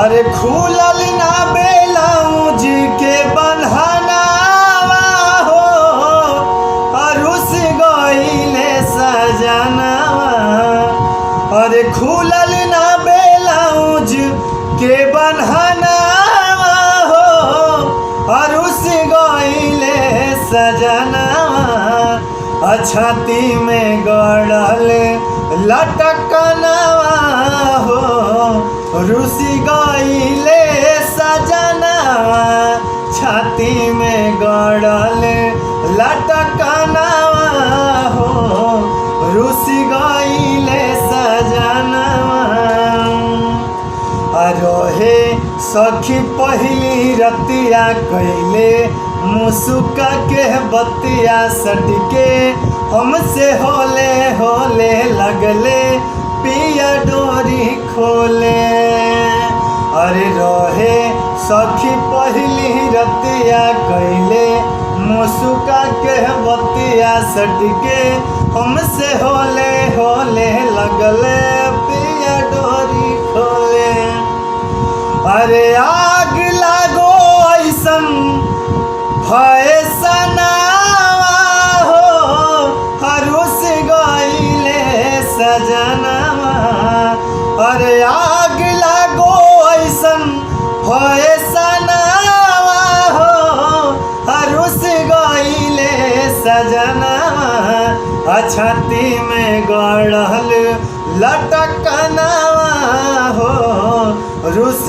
अरे खुलल ना ब्लाउज के बंधनावा हो, रुस गइले सजनावा। अरे खुलल ना ब्लाउज के बंधनावा हो, रुस गइले सजनावा। छाती में गड़ल लटकनवा हो, रुसी गइले सजनावा। छाती में गड़ल लटकनवा हो, रुसी गइले सजनावा। रहे सखी पहली रतिया कैले मुसुका के बतिया सटके, हमसे होले होले लगले पिया डोरी खोले। अरे रहे सखी पहली रतिया कैले मुसुका के बतिया सटके, हमसे होले होले लगले पिया डोरी खोले। अरे आग लागो ऐसन फैसनावा हो, रुस गइले सजनावा। अरे आग लागो ऐसन फैसनावा हो, रुस गइले सजनावा। छाती में गड़ल लटकनवा हो, रुस